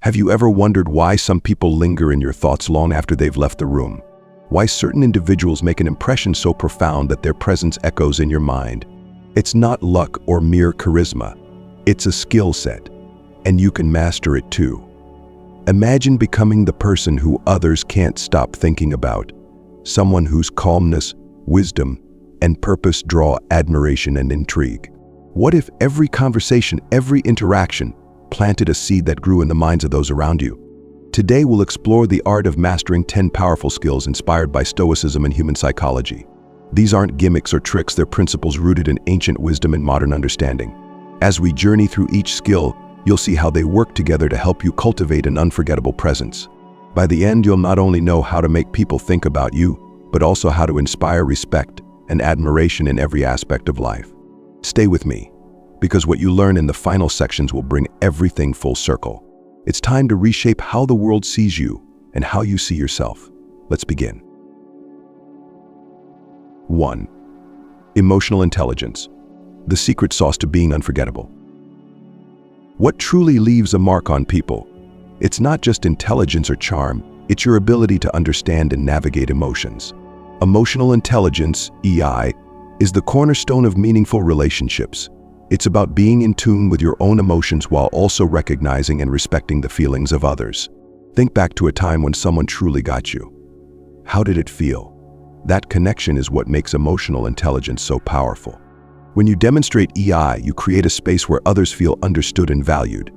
Have you ever wondered why some people linger in your thoughts long after they've left the room? Why certain individuals make an impression so profound that their presence echoes in your mind? It's not luck or mere charisma. It's a skill set, and you can master it too. Imagine becoming the person who others can't stop thinking about, someone whose calmness, wisdom, and purpose draw admiration and intrigue. What if every conversation, every interaction, planted a seed that grew in the minds of those around you? Today we'll explore the art of mastering 10 powerful skills inspired by Stoicism and human psychology. These aren't gimmicks or tricks, they're principles rooted in ancient wisdom and modern understanding. As we journey through each skill, you'll see how they work together to help you cultivate an unforgettable presence. By the end, you'll not only know how to make people think about you, but also how to inspire respect and admiration in every aspect of life. Stay with me, because what you learn in the final sections will bring everything full circle. It's time to reshape how the world sees you and how you see yourself. Let's begin. 1. Emotional intelligence, the secret sauce to being unforgettable. What truly leaves a mark on people? It's not just intelligence or charm, it's your ability to understand and navigate emotions. Emotional intelligence, EI, is the cornerstone of meaningful relationships. It's about being in tune with your own emotions while also recognizing and respecting the feelings of others. Think back to a time when someone truly got you. How did it feel? That connection is what makes emotional intelligence so powerful. When you demonstrate EI, you create a space where others feel understood and valued.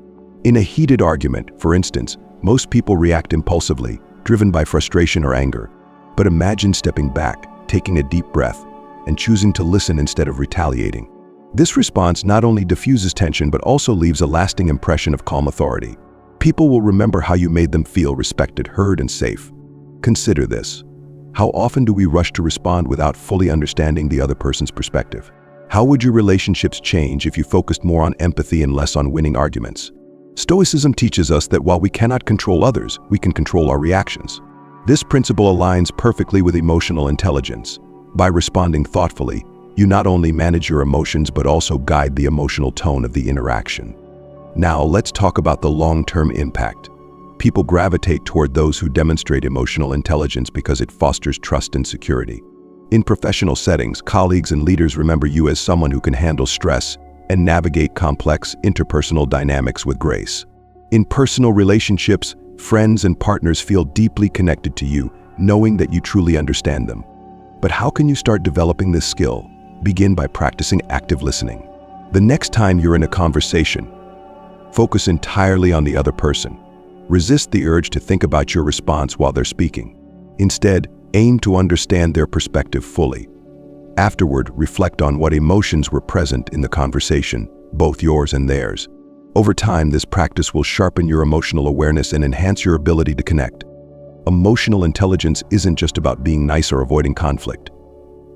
In a heated argument, for instance, most people react impulsively, driven by frustration or anger. But imagine stepping back, taking a deep breath, and choosing to listen instead of retaliating. This response not only diffuses tension but also leaves a lasting impression of calm authority. People will remember how you made them feel respected, heard, and safe. Consider this. How often do we rush to respond without fully understanding the other person's perspective? How would your relationships change if you focused more on empathy and less on winning arguments? Stoicism teaches us that while we cannot control others, we can control our reactions. This principle aligns perfectly with emotional intelligence. By responding thoughtfully, you not only manage your emotions but also guide the emotional tone of the interaction. Now, let's talk about the long-term impact. People gravitate toward those who demonstrate emotional intelligence because it fosters trust and security. In professional settings, colleagues and leaders remember you as someone who can handle stress and navigate complex interpersonal dynamics with grace. In personal relationships, friends and partners feel deeply connected to you, knowing that you truly understand them. But how can you start developing this skill? Begin by practicing active listening. The next time you're in a conversation, focus entirely on the other person. Resist the urge to think about your response while they're speaking. Instead, aim to understand their perspective fully. Afterward, reflect on what emotions were present in the conversation, both yours and theirs. Over time, this practice will sharpen your emotional awareness and enhance your ability to connect. Emotional intelligence isn't just about being nice or avoiding conflict.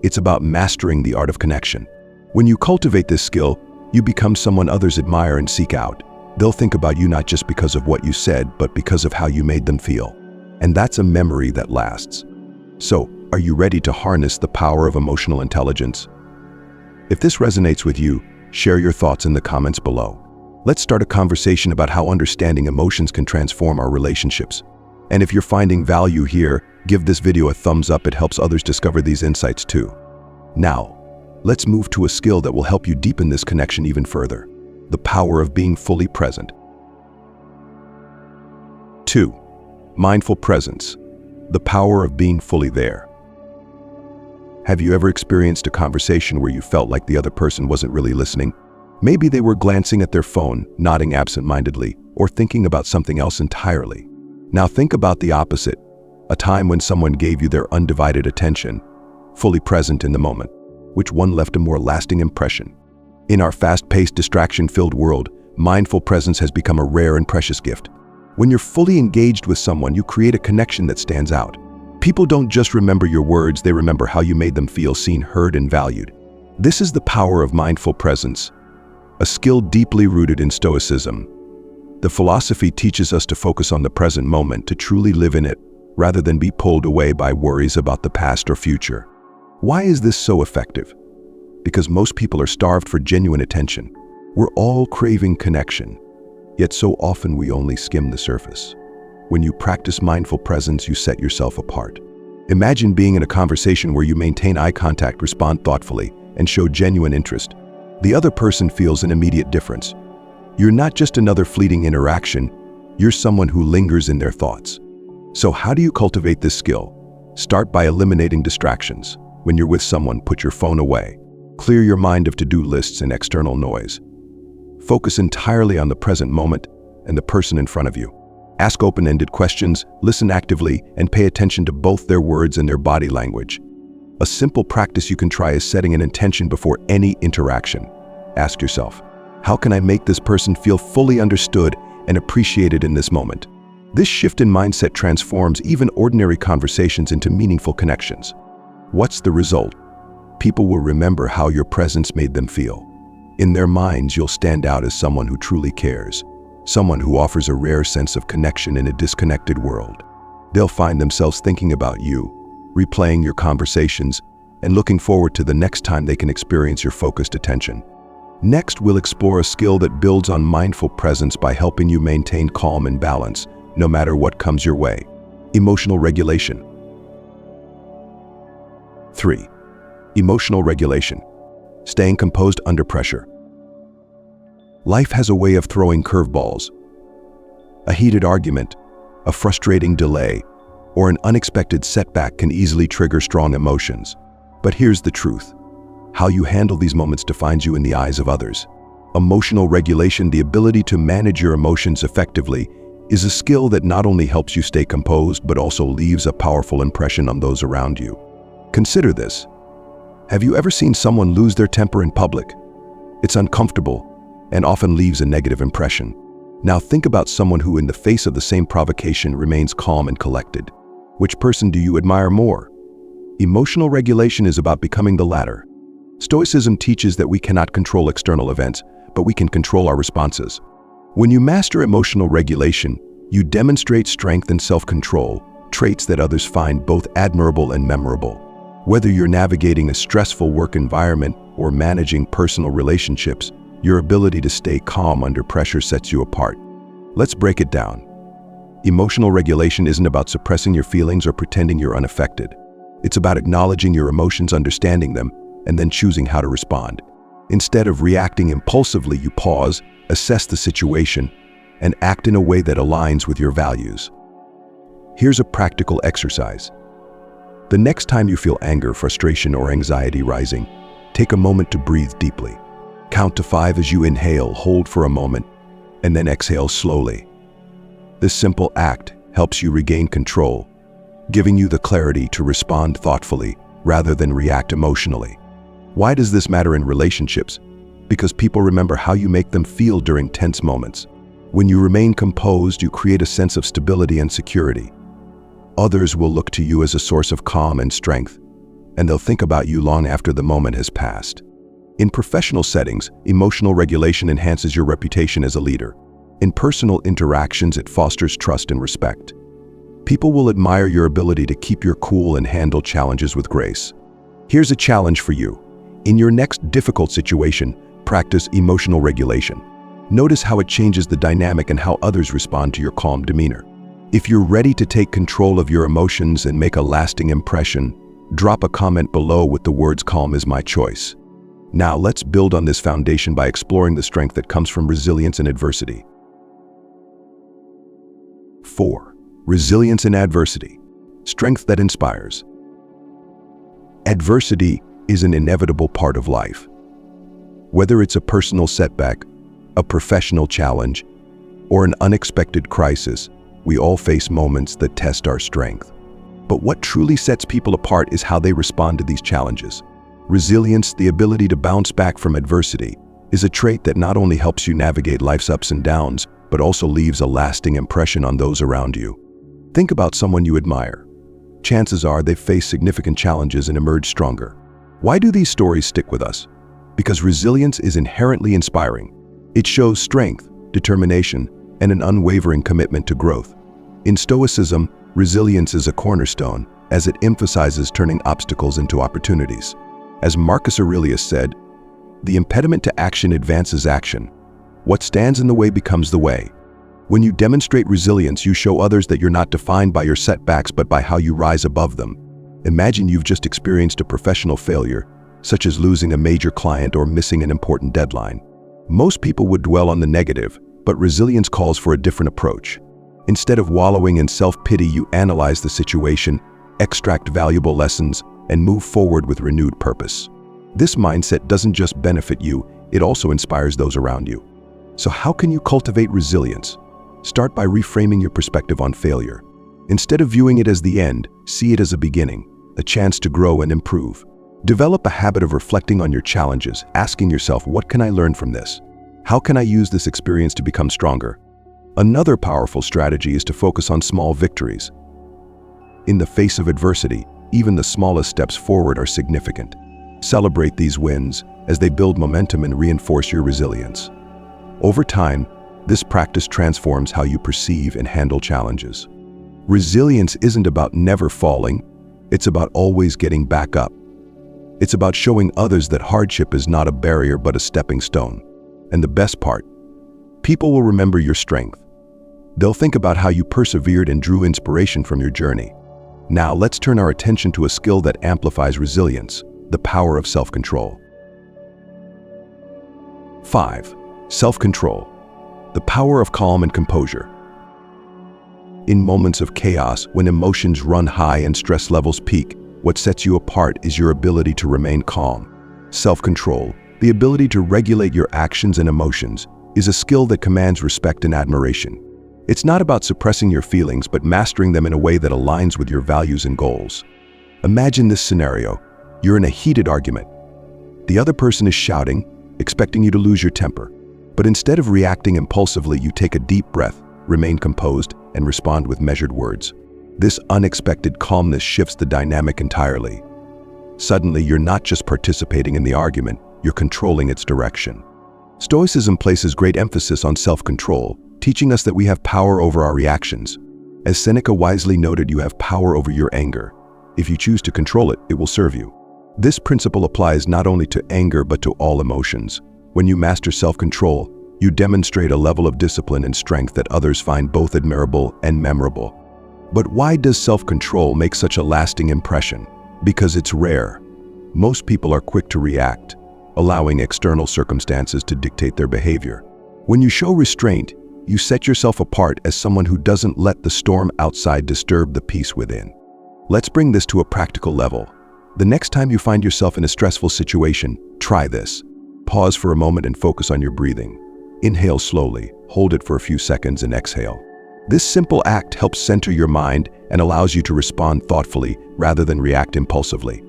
It's about mastering the art of connection. When you cultivate this skill, you become someone others admire and seek out. They'll think about you not just because of what you said, but because of how you made them feel. And that's a memory that lasts. So, are you ready to harness the power of emotional intelligence? If this resonates with you, share your thoughts in the comments below. Let's start a conversation about how understanding emotions can transform our relationships. And if you're finding value here, give this video a thumbs up. It helps others discover these insights too. Now, let's move to a skill that will help you deepen this connection even further. The power of being fully present. 2. Mindful presence. The power of being fully there. Have you ever experienced a conversation where you felt like the other person wasn't really listening? Maybe they were glancing at their phone, nodding absent-mindedly, or thinking about something else entirely. Now think about the opposite, a time when someone gave you their undivided attention, fully present in the moment. Which one left a more lasting impression? In our fast-paced, distraction-filled world, mindful presence has become a rare and precious gift. When you're fully engaged with someone, you create a connection that stands out. People don't just remember your words, they remember how you made them feel seen, heard, and valued. This is the power of mindful presence, a skill deeply rooted in Stoicism. The philosophy teaches us to focus on the present moment, to truly live in it, rather than be pulled away by worries about the past or future. Why is this so effective? Because most people are starved for genuine attention. We're all craving connection. Yet so often we only skim the surface. When you practice mindful presence, you set yourself apart. Imagine being in a conversation where you maintain eye contact, respond thoughtfully, and show genuine interest. The other person feels an immediate difference. You're not just another fleeting interaction, you're someone who lingers in their thoughts. So how do you cultivate this skill? Start by eliminating distractions. When you're with someone, put your phone away. Clear your mind of to-do lists and external noise. Focus entirely on the present moment and the person in front of you. Ask open-ended questions, listen actively, and pay attention to both their words and their body language. A simple practice you can try is setting an intention before any interaction. Ask yourself, how can I make this person feel fully understood and appreciated in this moment? This shift in mindset transforms even ordinary conversations into meaningful connections. What's the result? People will remember how your presence made them feel. In their minds, you'll stand out as someone who truly cares, someone who offers a rare sense of connection in a disconnected world. They'll find themselves thinking about you, replaying your conversations, and looking forward to the next time they can experience your focused attention. Next, we'll explore a skill that builds on mindful presence by helping you maintain calm and balance, no matter what comes your way. Emotional regulation. 3. Emotional regulation. Staying composed under pressure. Life has a way of throwing curveballs. A heated argument, a frustrating delay, or an unexpected setback can easily trigger strong emotions. But here's the truth. How you handle these moments defines you in the eyes of others. Emotional regulation, the ability to manage your emotions effectively, is a skill that not only helps you stay composed, but also leaves a powerful impression on those around you. Consider this. Have you ever seen someone lose their temper in public? It's uncomfortable and often leaves a negative impression. Now think about someone who, in the face of the same provocation, remains calm and collected. Which person do you admire more? Emotional regulation is about becoming the latter. Stoicism teaches that we cannot control external events, but we can control our responses. When you master emotional regulation, you demonstrate strength and self-control, traits that others find both admirable and memorable. Whether you're navigating a stressful work environment or managing personal relationships, your ability to stay calm under pressure sets you apart. Let's break it down. Emotional regulation isn't about suppressing your feelings or pretending you're unaffected. It's about acknowledging your emotions, understanding them, and then choosing how to respond. Instead of reacting impulsively, you pause, assess the situation, and act in a way that aligns with your values. Here's a practical exercise. The next time you feel anger, frustration, or anxiety rising, take a moment to breathe deeply. Count to 5 as you inhale, hold for a moment, and then exhale slowly. This simple act helps you regain control, giving you the clarity to respond thoughtfully rather than react emotionally. Why does this matter in relationships? Because people remember how you make them feel during tense moments. When you remain composed, you create a sense of stability and security. Others will look to you as a source of calm and strength, and they'll think about you long after the moment has passed. In professional settings, emotional regulation enhances your reputation as a leader. In personal interactions, it fosters trust and respect. People will admire your ability to keep your cool and handle challenges with grace. Here's a challenge for you. In your next difficult situation, practice emotional regulation. Notice how it changes the dynamic and how others respond to your calm demeanor. If you're ready to take control of your emotions and make a lasting impression, drop a comment below with the words "Calm is my choice." Now let's build on this foundation by exploring the strength that comes from resilience in adversity. 4. Resilience in adversity. Strength that inspires. Adversity is an inevitable part of life. Whether it's a personal setback, a professional challenge, or an unexpected crisis, we all face moments that test our strength. But what truly sets people apart is how they respond to these challenges. Resilience, the ability to bounce back from adversity, is a trait that not only helps you navigate life's ups and downs, but also leaves a lasting impression on those around you. Think about someone you admire. Chances are they've faced significant challenges and emerged stronger. Why do these stories stick with us? Because resilience is inherently inspiring. It shows strength, determination, and an unwavering commitment to growth. In Stoicism, resilience is a cornerstone, as it emphasizes turning obstacles into opportunities. As Marcus Aurelius said, "The impediment to action advances action, What stands in the way becomes the way. When you demonstrate resilience, you show others that you're not defined by your setbacks but by how you rise above them. Imagine you've just experienced a professional failure, such as losing a major client or missing an important deadline. Most people would dwell on the negative, but resilience calls for a different approach. Instead of wallowing in self-pity, you analyze the situation, extract valuable lessons, and move forward with renewed purpose. This mindset doesn't just benefit you, it also inspires those around you. So how can you cultivate resilience? Start by reframing your perspective on failure. Instead of viewing it as the end, see it as a beginning, a chance to grow and improve. Develop a habit of reflecting on your challenges, asking yourself, what can I learn from this? How can I use this experience to become stronger? Another powerful strategy is to focus on small victories. In the face of adversity, even the smallest steps forward are significant. Celebrate these wins as they build momentum and reinforce your resilience. Over time, this practice transforms how you perceive and handle challenges. Resilience isn't about never falling, it's about always getting back up. It's about showing others that hardship is not a barrier but a stepping stone. And the best part, people will remember your strength. They'll think about how you persevered and drew inspiration from your journey. Now let's turn our attention to a skill that amplifies resilience, the power of self-control. 5. Self-control, the power of calm and composure. In moments of chaos, when emotions run high and stress levels peak, what sets you apart is your ability to remain calm. Self-control, the ability to regulate your actions and emotions, is a skill that commands respect and admiration. It's not about suppressing your feelings, but mastering them in a way that aligns with your values and goals. Imagine this scenario. You're in a heated argument. The other person is shouting, expecting you to lose your temper. But instead of reacting impulsively, you take a deep breath, remain composed, and respond with measured words. This unexpected calmness shifts the dynamic entirely. Suddenly, you're not just participating in the argument, you're controlling its direction. Stoicism places great emphasis on self-control, teaching us that we have power over our reactions. As Seneca wisely noted, you have power over your anger. If you choose to control it, it will serve you. This principle applies not only to anger but to all emotions. When you master self-control, you demonstrate a level of discipline and strength that others find both admirable and memorable. But why does self-control make such a lasting impression? Because it's rare. Most people are quick to react, allowing external circumstances to dictate their behavior. When you show restraint, you set yourself apart as someone who doesn't let the storm outside disturb the peace within. Let's bring this to a practical level. The next time you find yourself in a stressful situation, try this. Pause for a moment and focus on your breathing. Inhale slowly, hold it for a few seconds, and exhale. This simple act helps center your mind and allows you to respond thoughtfully rather than react impulsively.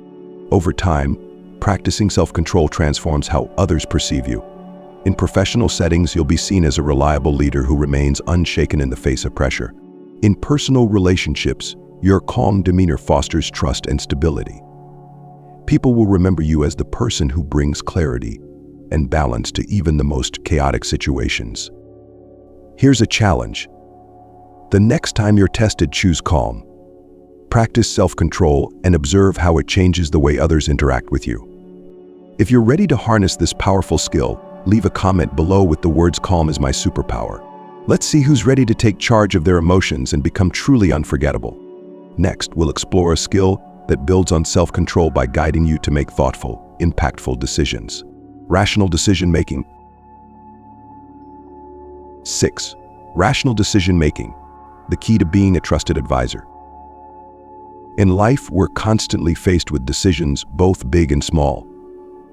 Over time, practicing self-control transforms how others perceive you. In professional settings, you'll be seen as a reliable leader who remains unshaken in the face of pressure. In personal relationships, your calm demeanor fosters trust and stability. People will remember you as the person who brings clarity and balance to even the most chaotic situations. Here's a challenge. The next time you're tested, choose calm. Practice self-control and observe how it changes the way others interact with you. If you're ready to harness this powerful skill, leave a comment below with the words "calm is my superpower." Let's see who's ready to take charge of their emotions and become truly unforgettable. Next, we'll explore a skill that builds on self-control by guiding you to make thoughtful, impactful decisions. Rational decision-making. 6. Rational decision-making, the key to being a trusted advisor. In life, we're constantly faced with decisions, both big and small.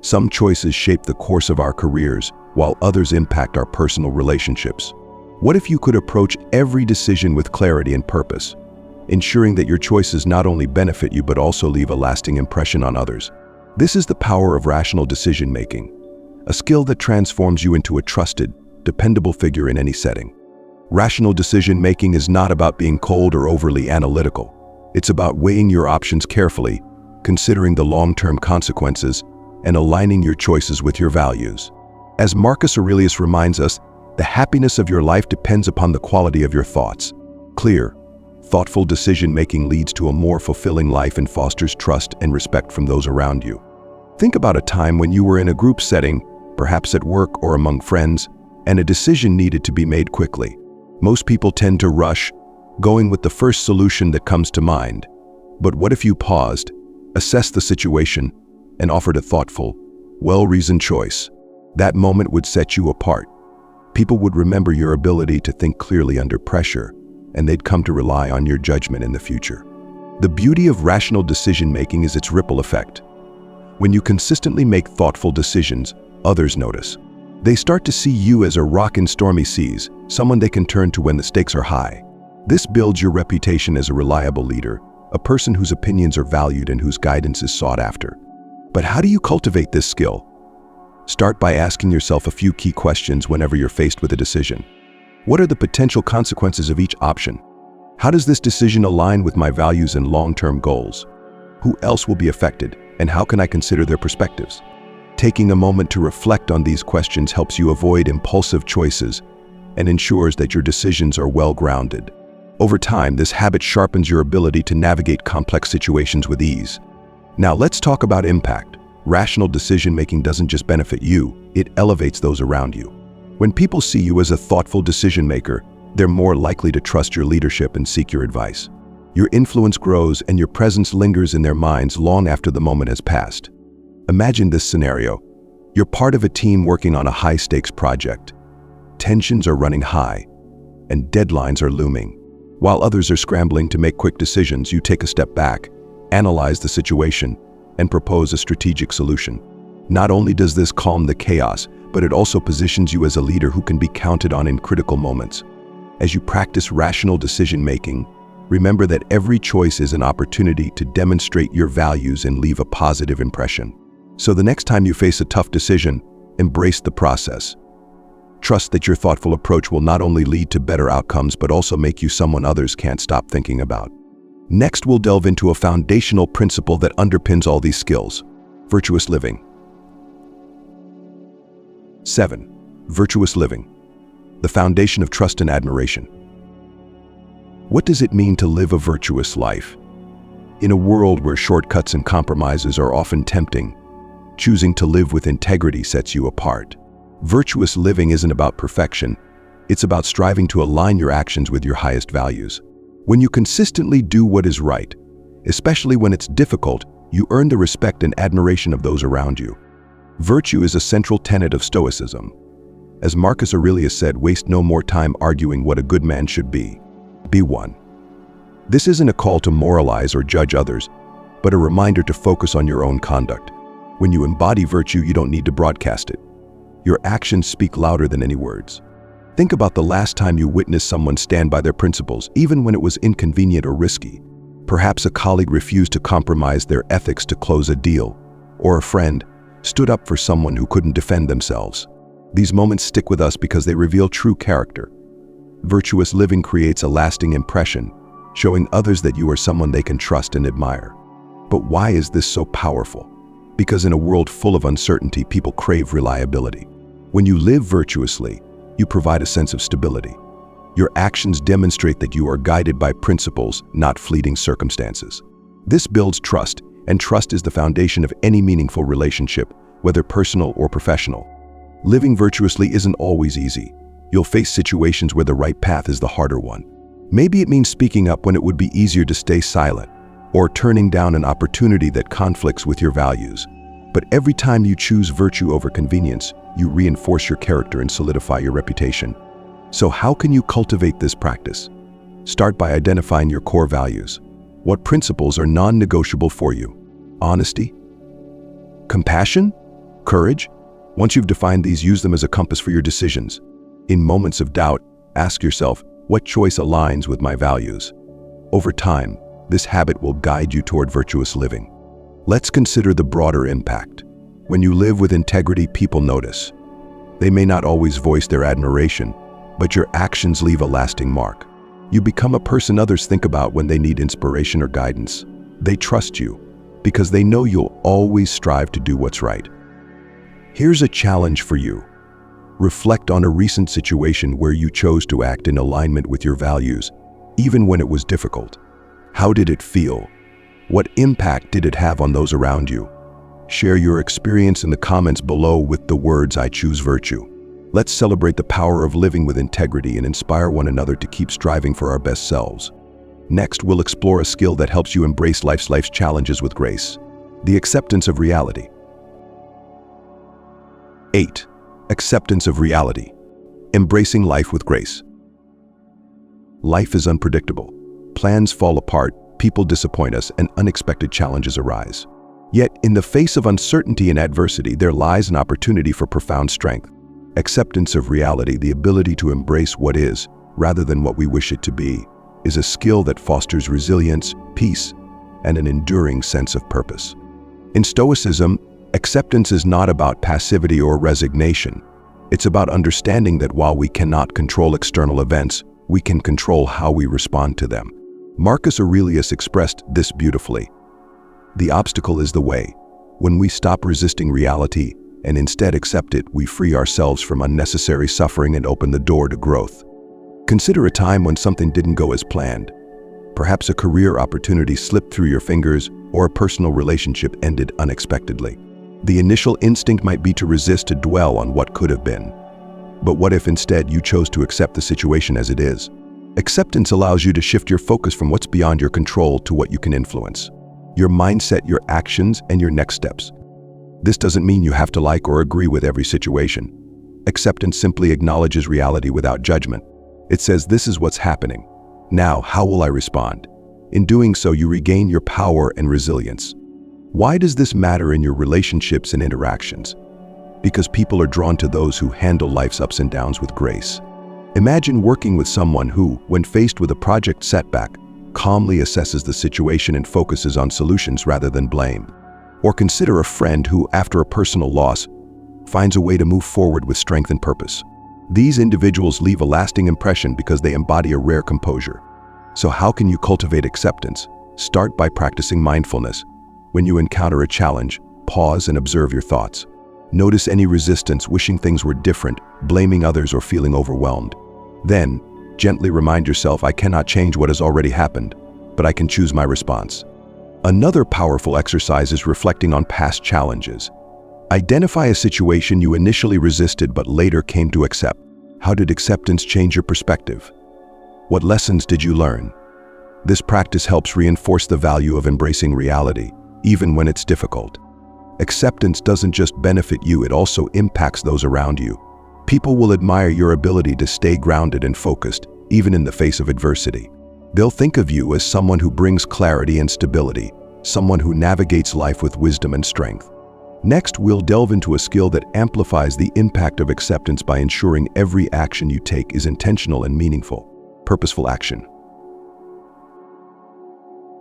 Some choices shape the course of our careers, while others impact our personal relationships. What if you could approach every decision with clarity and purpose, ensuring that your choices not only benefit you but also leave a lasting impression on others? This is the power of rational decision-making, a skill that transforms you into a trusted, dependable figure in any setting. Rational decision-making is not about being cold or overly analytical. It's about weighing your options carefully, considering the long-term consequences, and aligning your choices with your values. As Marcus Aurelius reminds us, the happiness of your life depends upon the quality of your thoughts. Clear, thoughtful decision-making leads to a more fulfilling life and fosters trust and respect from those around you. Think about a time when you were in a group setting, perhaps at work or among friends, and a decision needed to be made quickly. Most people tend to rush, going with the first solution that comes to mind. But what if you paused, assessed the situation, and offered a thoughtful, well-reasoned choice? That moment would set you apart. People would remember your ability to think clearly under pressure, and they'd come to rely on your judgment in the future. The beauty of rational decision-making is its ripple effect. When you consistently make thoughtful decisions, others notice. They start to see you as a rock in stormy seas, someone they can turn to when the stakes are high. This builds your reputation as a reliable leader, a person whose opinions are valued and whose guidance is sought after. But how do you cultivate this skill? Start by asking yourself a few key questions whenever you're faced with a decision. What are the potential consequences of each option? How does this decision align with my values and long-term goals? Who else will be affected, and how can I consider their perspectives? Taking a moment to reflect on these questions helps you avoid impulsive choices and ensures that your decisions are well-grounded. Over time, this habit sharpens your ability to navigate complex situations with ease. Now let's talk about impact. Rational decision-making doesn't just benefit you, it elevates those around you. When people see you as a thoughtful decision-maker, they're more likely to trust your leadership and seek your advice. Your influence grows and your presence lingers in their minds long after the moment has passed. Imagine this scenario. You're part of a team working on a high-stakes project. Tensions are running high, and deadlines are looming. While others are scrambling to make quick decisions, you take a step back, analyze the situation, and propose a strategic solution. Not only does this calm the chaos, but it also positions you as a leader who can be counted on in critical moments. As you practice rational decision-making, remember that every choice is an opportunity to demonstrate your values and leave a positive impression. So the next time you face a tough decision, embrace the process. Trust that your thoughtful approach will not only lead to better outcomes, but also make you someone others can't stop thinking about. Next, we'll delve into a foundational principle that underpins all these skills: virtuous living. 7. Virtuous living, the foundation of trust and admiration. What does it mean to live a virtuous life? In a world where shortcuts and compromises are often tempting, choosing to live with integrity sets you apart. Virtuous living isn't about perfection, it's about striving to align your actions with your highest values. When you consistently do what is right, especially when it's difficult, you earn the respect and admiration of those around you. Virtue is a central tenet of Stoicism. As Marcus Aurelius said, waste no more time arguing what a good man should be. Be one. This isn't a call to moralize or judge others, but a reminder to focus on your own conduct. When you embody virtue, you don't need to broadcast it. Your actions speak louder than any words. Think about the last time you witnessed someone stand by their principles, even when it was inconvenient or risky. Perhaps a colleague refused to compromise their ethics to close a deal, or a friend stood up for someone who couldn't defend themselves. These moments stick with us because they reveal true character. Virtuous living creates a lasting impression, showing others that you are someone they can trust and admire. But why is this so powerful? Because in a world full of uncertainty, people crave reliability. When you live virtuously, you provide a sense of stability. Your actions demonstrate that you are guided by principles, not fleeting circumstances. This builds trust, and trust is the foundation of any meaningful relationship, whether personal or professional. Living virtuously isn't always easy. You'll face situations where the right path is the harder one. Maybe it means speaking up when it would be easier to stay silent, or turning down an opportunity that conflicts with your values. But every time you choose virtue over convenience, you reinforce your character and solidify your reputation. So how can you cultivate this practice? Start by identifying your core values. What principles are non-negotiable for you? Honesty? Compassion? Courage? Once you've defined these, use them as a compass for your decisions. In moments of doubt, ask yourself, what choice aligns with my values? Over time, this habit will guide you toward virtuous living. Let's consider the broader impact. When you live with integrity, people notice. They may not always voice their admiration, but your actions leave a lasting mark. You become a person others think about when they need inspiration or guidance. They trust you because they know you'll always strive to do what's right. Here's a challenge for you. Reflect on a recent situation where you chose to act in alignment with your values, even when it was difficult. How did it feel? What impact did it have on those around you? Share your experience in the comments below with the words "I choose virtue." Let's celebrate the power of living with integrity and inspire one another to keep striving for our best selves. Next, we'll explore a skill that helps you embrace life's challenges with grace: the acceptance of reality. 8. Acceptance of reality. Embracing life with grace. Life is unpredictable. Plans fall apart, people disappoint us, and unexpected challenges arise. Yet, in the face of uncertainty and adversity, there lies an opportunity for profound strength. Acceptance of reality, the ability to embrace what is, rather than what we wish it to be, is a skill that fosters resilience, peace, and an enduring sense of purpose. In Stoicism, acceptance is not about passivity or resignation. It's about understanding that while we cannot control external events, we can control how we respond to them. Marcus Aurelius expressed this beautifully: "The obstacle is the way. When we stop resisting reality and instead accept it, we free ourselves from unnecessary suffering and open the door to growth." Consider a time when something didn't go as planned. Perhaps a career opportunity slipped through your fingers, or a personal relationship ended unexpectedly. The initial instinct might be to resist, to dwell on what could have been. But what if instead you chose to accept the situation as it is? Acceptance allows you to shift your focus from what's beyond your control to what you can influence: your mindset, your actions, and your next steps. This doesn't mean you have to like or agree with every situation. Acceptance simply acknowledges reality without judgment. It says, "This is what's happening. Now, how will I respond?" In doing so, you regain your power and resilience. Why does this matter in your relationships and interactions? Because people are drawn to those who handle life's ups and downs with grace. Imagine working with someone who, when faced with a project setback, calmly assesses the situation and focuses on solutions rather than blame. Or consider a friend who, after a personal loss, finds a way to move forward with strength and purpose. These individuals leave a lasting impression because they embody a rare composure. So how can you cultivate acceptance? Start by practicing mindfulness. When you encounter a challenge, pause and observe your thoughts. Notice any resistance, wishing things were different, blaming others, or feeling overwhelmed. Then, gently remind yourself, "I cannot change what has already happened, but I can choose my response." Another powerful exercise is reflecting on past challenges. Identify a situation you initially resisted but later came to accept. How did acceptance change your perspective? What lessons did you learn? This practice helps reinforce the value of embracing reality, even when it's difficult. Acceptance doesn't just benefit you, it also impacts those around you. People will admire your ability to stay grounded and focused, even in the face of adversity. They'll think of you as someone who brings clarity and stability, someone who navigates life with wisdom and strength. Next, we'll delve into a skill that amplifies the impact of acceptance by ensuring every action you take is intentional and meaningful: purposeful action.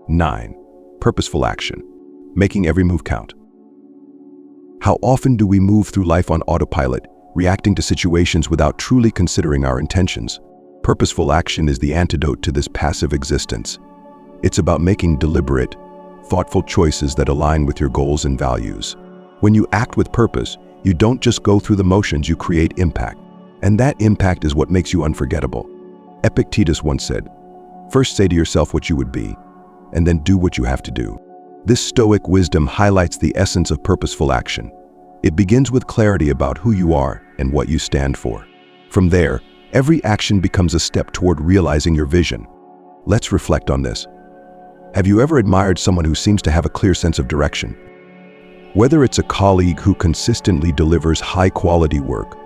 9. Purposeful action. Making every move count. How often do we move through life on autopilot, reacting to situations without truly considering our intentions? Purposeful action is the antidote to this passive existence. It's about making deliberate, thoughtful choices that align with your goals and values. When you act with purpose, you don't just go through the motions, you create impact. And that impact is what makes you unforgettable. Epictetus once said, "First say to yourself what you would be, and then do what you have to do." This Stoic wisdom highlights the essence of purposeful action. It begins with clarity about who you are and what you stand for. From there, every action becomes a step toward realizing your vision. Let's reflect on this. Have you ever admired someone who seems to have a clear sense of direction? Whether it's a colleague who consistently delivers high-quality work,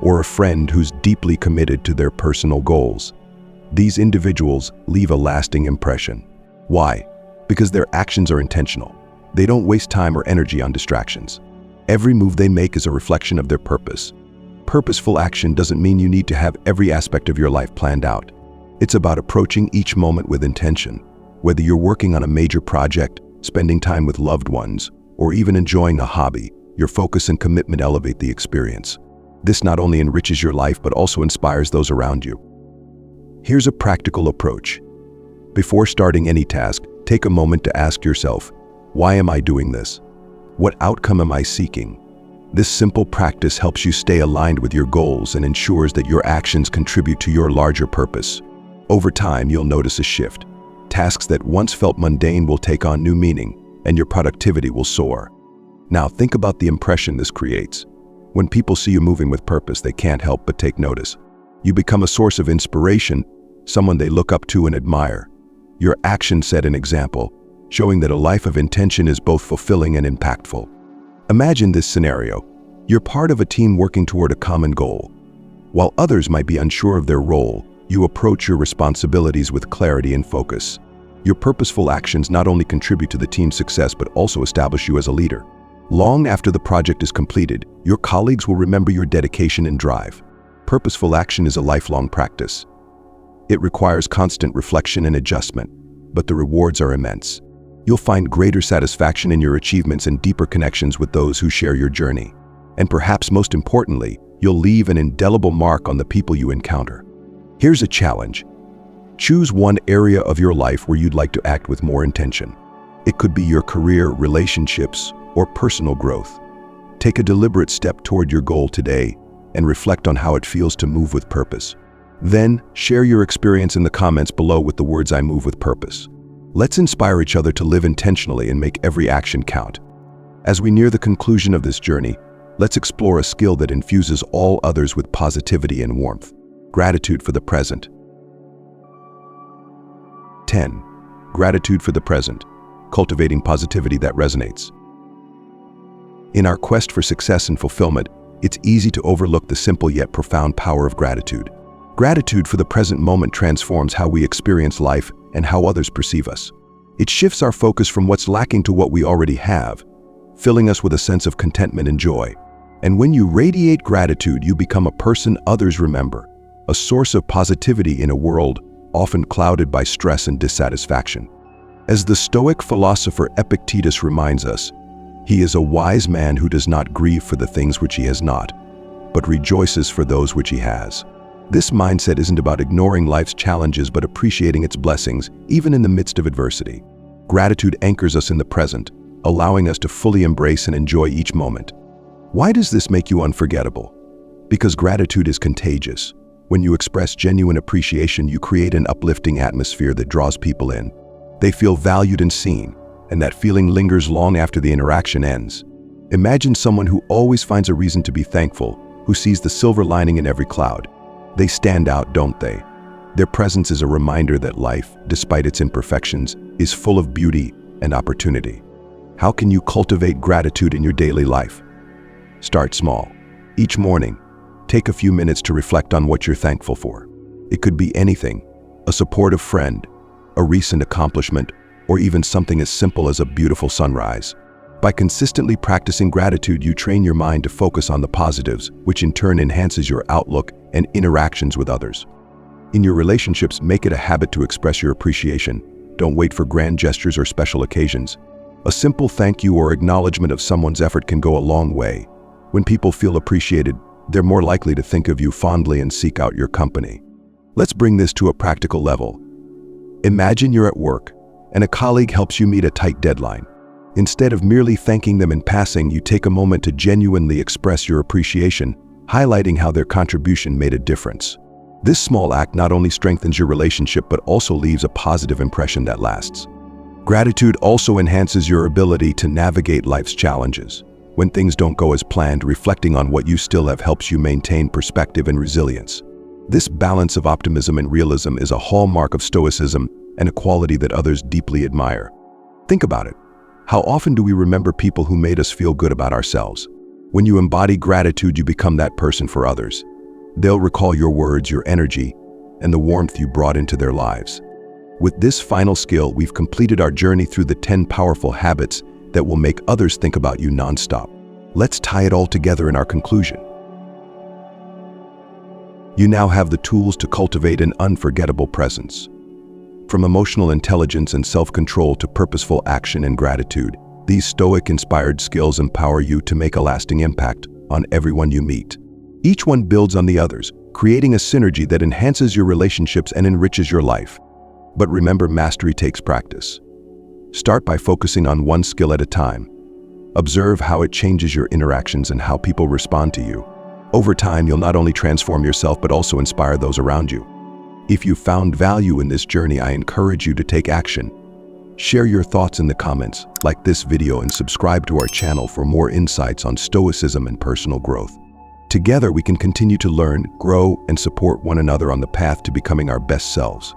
or a friend who's deeply committed to their personal goals, these individuals leave a lasting impression. Why? Because their actions are intentional. They don't waste time or energy on distractions. Every move they make is a reflection of their purpose. Purposeful action doesn't mean you need to have every aspect of your life planned out. It's about approaching each moment with intention. Whether you're working on a major project, spending time with loved ones, or even enjoying a hobby, your focus and commitment elevate the experience. This not only enriches your life but also inspires those around you. Here's a practical approach. Before starting any task, take a moment to ask yourself, why am I doing this? What outcome am I seeking? This simple practice helps you stay aligned with your goals and ensures that your actions contribute to your larger purpose. Over time, you'll notice a shift. Tasks that once felt mundane will take on new meaning, and your productivity will soar. Now think about the impression this creates. When people see you moving with purpose, they can't help but take notice. You become a source of inspiration, someone they look up to and admire. Your actions set an example, showing that a life of intention is both fulfilling and impactful. Imagine this scenario. You're part of a team working toward a common goal. While others might be unsure of their role, you approach your responsibilities with clarity and focus. Your purposeful actions not only contribute to the team's success but also establish you as a leader. Long after the project is completed, your colleagues will remember your dedication and drive. Purposeful action is a lifelong practice. It requires constant reflection and adjustment, but the rewards are immense. You'll find greater satisfaction in your achievements and deeper connections with those who share your journey. And perhaps most importantly, you'll leave an indelible mark on the people you encounter. Here's a challenge. Choose one area of your life where you'd like to act with more intention. It could be your career, relationships, or personal growth. Take a deliberate step toward your goal today and reflect on how it feels to move with purpose. Then, share your experience in the comments below with the words "I move with purpose." Let's inspire each other to live intentionally and make every action count. As we near the conclusion of this journey, let's explore a skill that infuses all others with positivity and warmth: gratitude for the present. 10. Gratitude for the present. Cultivating positivity that resonates. In our quest for success and fulfillment, it's easy to overlook the simple yet profound power of gratitude. Gratitude for the present moment transforms how we experience life and how others perceive us. It shifts our focus from what's lacking to what we already have, filling us with a sense of contentment and joy. And when you radiate gratitude, you become a person others remember, a source of positivity in a world often clouded by stress and dissatisfaction. As the Stoic philosopher Epictetus reminds us, he is a wise man who does not grieve for the things which he has not, but rejoices for those which he has. This mindset isn't about ignoring life's challenges but appreciating its blessings, even in the midst of adversity. Gratitude anchors us in the present, allowing us to fully embrace and enjoy each moment. Why does this make you unforgettable? Because gratitude is contagious. When you express genuine appreciation, you create an uplifting atmosphere that draws people in. They feel valued and seen, and that feeling lingers long after the interaction ends. Imagine someone who always finds a reason to be thankful, who sees the silver lining in every cloud. They stand out, don't they? Their presence is a reminder that life, despite its imperfections, is full of beauty and opportunity. How can you cultivate gratitude in your daily life? Start small. Each morning, take a few minutes to reflect on what you're thankful for. It could be anything: a supportive friend, a recent accomplishment, or even something as simple as a beautiful sunrise. By consistently practicing gratitude, you train your mind to focus on the positives, which in turn enhances your outlook and interactions with others. In your relationships, make it a habit to express your appreciation. Don't wait for grand gestures or special occasions. A simple thank you or acknowledgement of someone's effort can go a long way. When people feel appreciated, they're more likely to think of you fondly and seek out your company. Let's bring this to a practical level. Imagine you're at work, and a colleague helps you meet a tight deadline. Instead of merely thanking them in passing, you take a moment to genuinely express your appreciation, highlighting how their contribution made a difference. This small act not only strengthens your relationship but also leaves a positive impression that lasts. Gratitude also enhances your ability to navigate life's challenges. When things don't go as planned, reflecting on what you still have helps you maintain perspective and resilience. This balance of optimism and realism is a hallmark of Stoicism and a quality that others deeply admire. Think about it. How often do we remember people who made us feel good about ourselves? When you embody gratitude, you become that person for others. They'll recall your words, your energy, and the warmth you brought into their lives. With this final skill, we've completed our journey through the 10 powerful habits that will make others think about you nonstop. Let's tie it all together in our conclusion. You now have the tools to cultivate an unforgettable presence. From emotional intelligence and self-control to purposeful action and gratitude, these Stoic-inspired skills empower you to make a lasting impact on everyone you meet. Each one builds on the others, creating a synergy that enhances your relationships and enriches your life. But remember, mastery takes practice. Start by focusing on one skill at a time. Observe how it changes your interactions and how people respond to you. Over time, you'll not only transform yourself but also inspire those around you. If you found value in this journey, I encourage you to take action. Share your thoughts in the comments, like this video, and subscribe to our channel for more insights on Stoicism and personal growth. Together, we can continue to learn, grow, and support one another on the path to becoming our best selves.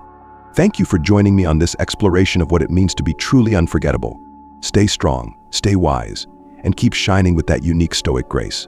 Thank you for joining me on this exploration of what it means to be truly unforgettable. Stay strong, stay wise, and keep shining with that unique Stoic grace.